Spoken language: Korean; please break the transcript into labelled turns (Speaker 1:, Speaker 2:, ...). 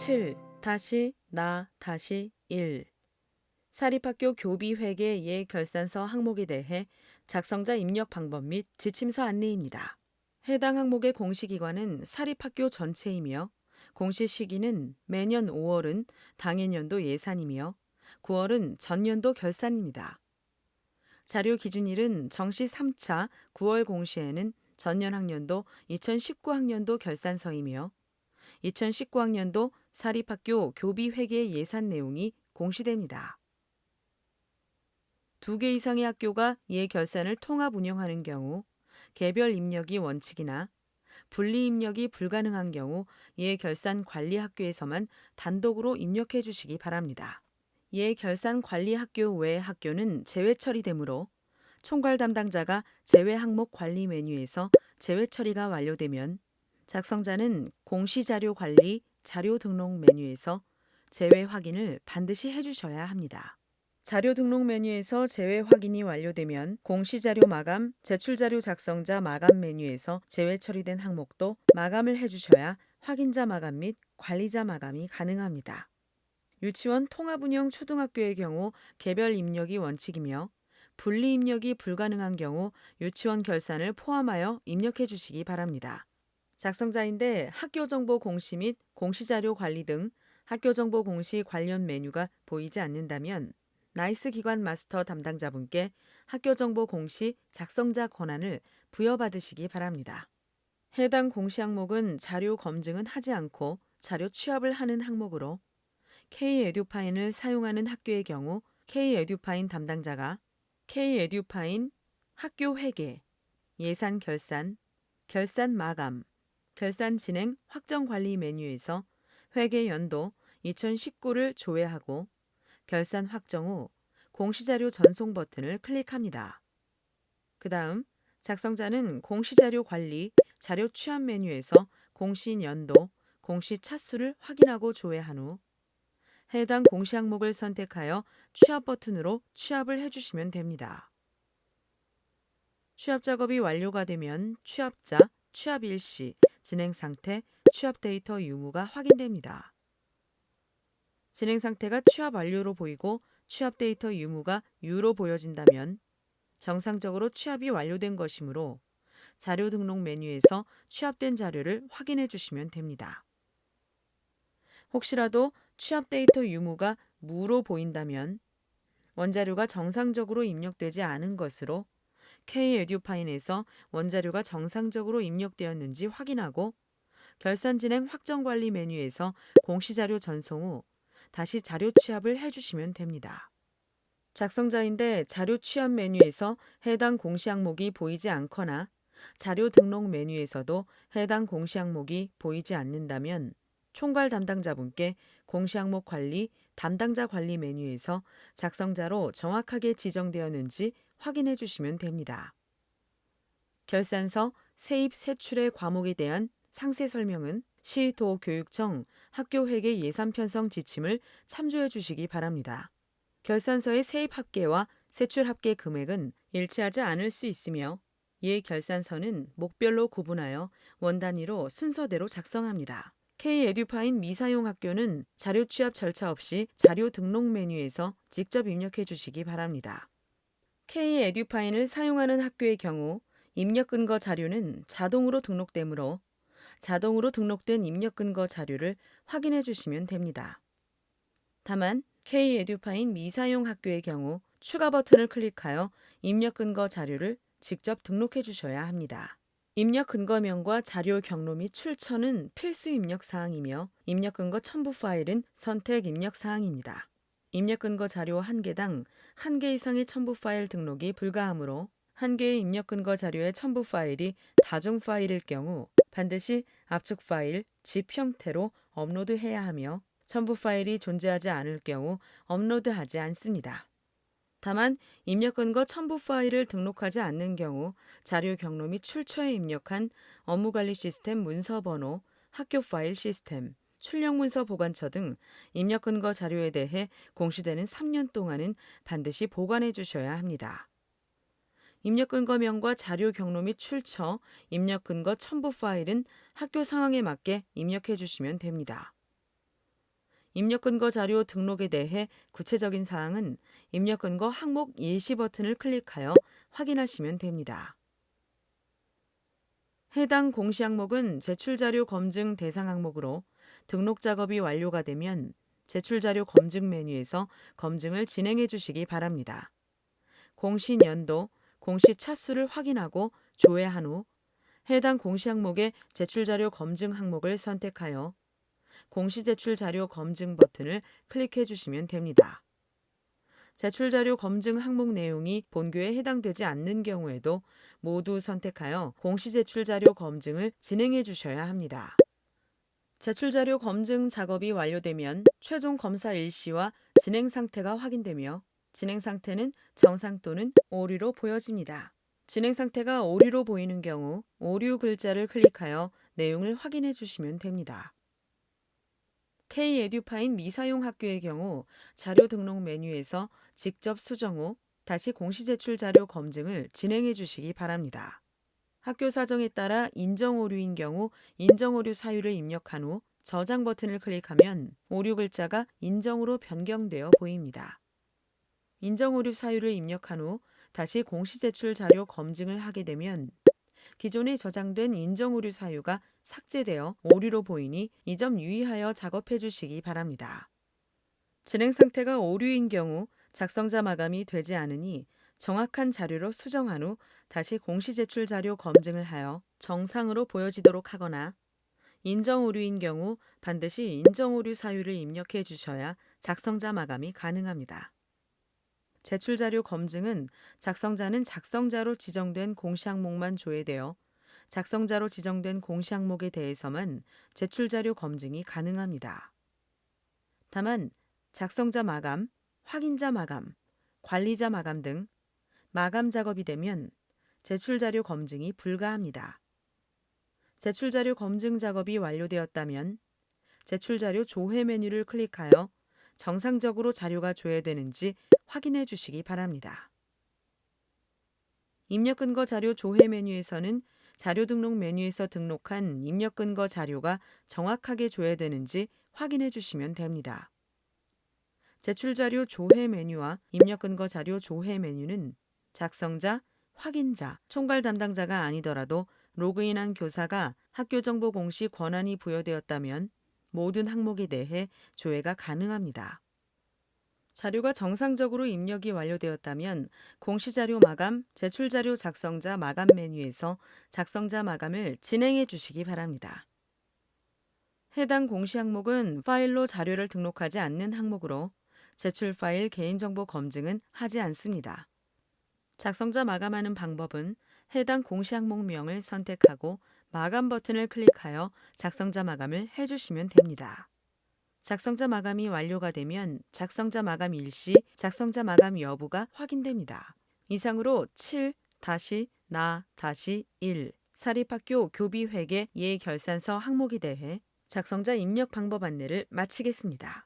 Speaker 1: 7-나-1 사립학교 교비회계 예결산서 항목에 대해 작성자 입력 방법 및 지침서 안내입니다. 해당 항목의 공시기관은 사립학교 전체이며 공시 시기는 매년 5월은 당해년도 예산이며 9월은 전년도 결산입니다. 자료 기준일은 정시 3차 9월 공시에는 전년 학년도 2019학년도 결산서이며 2019학년도 사립학교 교비회계 예산 내용이 공시됩니다. 2개 이상의 학교가 예결산을 통합 운영하는 경우 개별 입력이 원칙이나 분리 입력이 불가능한 경우 예결산 관리 학교에서만 단독으로 입력해 주시기 바랍니다. 예결산 관리 학교 외 학교는 제외 처리되므로 총괄 담당자가 제외 항목 관리 메뉴에서 제외 처리가 완료되면 작성자는 공시자료 관리 자료 등록 메뉴에서 제외 확인을 반드시 해주셔야 합니다. 자료 등록 메뉴에서 제외 확인이 완료되면 공시자료 마감, 제출자료 작성자 마감 메뉴에서 제외 처리된 항목도 마감을 해주셔야 확인자 마감 및 관리자 마감이 가능합니다. 유치원 통합운영 초등학교의 경우 개별 입력이 원칙이며 분리 입력이 불가능한 경우 유치원 결산을 포함하여 입력해 주시기 바랍니다. 작성자인데 학교정보 공시 및 공시자료 관리 등 학교정보 공시 관련 메뉴가 보이지 않는다면 나이스 기관 마스터 담당자분께 학교정보 공시 작성자 권한을 부여받으시기 바랍니다. 해당 공시 항목은 자료 검증은 하지 않고 자료 취합을 하는 항목으로 K-에듀파인을 사용하는 학교의 경우 K-에듀파인 담당자가 K-에듀파인 학교 회계, 예산 결산, 결산 마감, 결산 진행 확정 관리 메뉴에서 회계 연도 2019를 조회하고 결산 확정 후 공시자료 전송 버튼을 클릭합니다. 그 다음 작성자는 공시자료 관리 자료 취합 메뉴에서 공시 연도, 공시 차수를 확인하고 조회한 후 해당 공시 항목을 선택하여 취합 버튼으로 취합을 해주시면 됩니다. 취합 작업이 완료가 되면 취합자, 취합 일시, 진행 상태, 취합 데이터 유무가 확인됩니다. 진행 상태가 취합 완료로 보이고 취합 데이터 유무가 U로 보여진다면 정상적으로 취합이 완료된 것이므로 자료 등록 메뉴에서 취합된 자료를 확인해 주시면 됩니다. 혹시라도 취합 데이터 유무가 무로 보인다면 원자료가 정상적으로 입력되지 않은 것으로 K-에듀파인에서 원자료가 정상적으로 입력되었는지 확인하고 결산 진행 확정 관리 메뉴에서 공시자료 전송 후 다시 자료 취합을 해주시면 됩니다. 작성자인데 자료 취합 메뉴에서 해당 공시 항목이 보이지 않거나 자료 등록 메뉴에서도 해당 공시 항목이 보이지 않는다면 총괄 담당자분께 공시 항목 관리, 담당자 관리 메뉴에서 작성자로 정확하게 지정되었는지 확인해 주시면 됩니다. 결산서 세입 세출의 과목에 대한 상세 설명은 시도교육청 학교회계 예산 편성 지침을 참조해 주시기 바랍니다. 결산서의 세입 합계와 세출 합계 금액은 일치하지 않을 수 있으며 예결산서는 목별로 구분하여 원 단위로 순서대로 작성합니다. K-에듀파인 미사용 학교는 자료 취합 절차 없이 자료 등록 메뉴에서 직접 입력해 주시기 바랍니다. K-에듀파인을 사용하는 학교의 경우 입력 근거 자료는 자동으로 등록되므로 자동으로 등록된 입력 근거 자료를 확인해 주시면 됩니다. 다만 K-에듀파인 미사용 학교의 경우 추가 버튼을 클릭하여 입력 근거 자료를 직접 등록해 주셔야 합니다. 입력 근거명과 자료 경로 및 출처는 필수 입력 사항이며 입력 근거 첨부 파일은 선택 입력 사항입니다. 입력 근거 자료 1개당 1개 이상의 첨부 파일 등록이 불가하므로 1개의 입력 근거 자료의 첨부 파일이 다중 파일일 경우 반드시 압축 파일, zip 형태로 업로드해야 하며 첨부 파일이 존재하지 않을 경우 업로드하지 않습니다. 다만 입력 근거 첨부 파일을 등록하지 않는 경우 자료 경로 및 출처에 입력한 업무관리 시스템 문서 번호, 학교 파일 시스템, 출력 문서 보관처 등 입력 근거 자료에 대해 공시되는 3년 동안은 반드시 보관해 주셔야 합니다. 입력 근거명과 자료 경로 및 출처, 입력 근거 첨부 파일은 학교 상황에 맞게 입력해 주시면 됩니다. 입력 근거 자료 등록에 대해 구체적인 사항은 입력 근거 항목 예시 버튼을 클릭하여 확인하시면 됩니다. 해당 공시 항목은 제출 자료 검증 대상 항목으로 등록 작업이 완료가 되면 제출 자료 검증 메뉴에서 검증을 진행해 주시기 바랍니다. 공시 년도, 공시 차수를 확인하고 조회한 후 해당 공시 항목의 제출 자료 검증 항목을 선택하여 공시 제출 자료 검증 버튼을 클릭해 주시면 됩니다. 제출 자료 검증 항목 내용이 본교에 해당되지 않는 경우에도 모두 선택하여 공시 제출 자료 검증을 진행해 주셔야 합니다. 제출 자료 검증 작업이 완료되면 최종 검사 일시와 진행 상태가 확인되며 진행 상태는 정상 또는 오류로 보여집니다. 진행 상태가 오류로 보이는 경우 오류 글자를 클릭하여 내용을 확인해 주시면 됩니다. K-에듀파인 미사용 학교의 경우 자료 등록 메뉴에서 직접 수정 후 다시 공시 제출 자료 검증을 진행해 주시기 바랍니다. 학교 사정에 따라 인정 오류인 경우 인정 오류 사유를 입력한 후 저장 버튼을 클릭하면 오류 글자가 인정으로 변경되어 보입니다. 인정 오류 사유를 입력한 후 다시 공시 제출 자료 검증을 하게 되면 기존에 저장된 인정 오류 사유가 삭제되어 오류로 보이니 이 점 유의하여 작업해 주시기 바랍니다. 진행 상태가 오류인 경우 작성자 마감이 되지 않으니 정확한 자료로 수정한 후 다시 공시 제출 자료 검증을 하여 정상으로 보여지도록 하거나 인정 오류인 경우 반드시 인정 오류 사유를 입력해 주셔야 작성자 마감이 가능합니다. 제출 자료 검증은 작성자는 작성자로 지정된 공시 항목만 조회되어 작성자로 지정된 공시 항목에 대해서만 제출 자료 검증이 가능합니다. 다만 작성자 마감, 확인자 마감, 관리자 마감 등 마감 작업이 되면 제출 자료 검증이 불가합니다. 제출 자료 검증 작업이 완료되었다면 제출 자료 조회 메뉴를 클릭하여 정상적으로 자료가 조회되는지 확인해 주시기 바랍니다. 입력 근거 자료 조회 메뉴에서는 자료 등록 메뉴에서 등록한 입력 근거 자료가 정확하게 조회되는지 확인해 주시면 됩니다. 제출 자료 조회 메뉴와 입력 근거 자료 조회 메뉴는 작성자, 확인자, 총괄 담당자가 아니더라도 로그인한 교사가 학교 정보 공시 권한이 부여되었다면 모든 항목에 대해 조회가 가능합니다. 자료가 정상적으로 입력이 완료되었다면 공시자료 마감, 제출자료 작성자 마감 메뉴에서 작성자 마감을 진행해 주시기 바랍니다. 해당 공시 항목은 파일로 자료를 등록하지 않는 항목으로 제출 파일 개인정보 검증은 하지 않습니다. 작성자 마감하는 방법은 해당 공시 항목명을 선택하고 마감 버튼을 클릭하여 작성자 마감을 해주시면 됩니다. 작성자 마감이 완료가 되면 작성자 마감 일시, 작성자 마감 여부가 확인됩니다. 이상으로 7-나-1 사립학교 교비회계 예결산서 항목에 대해 작성자 입력 방법 안내를 마치겠습니다.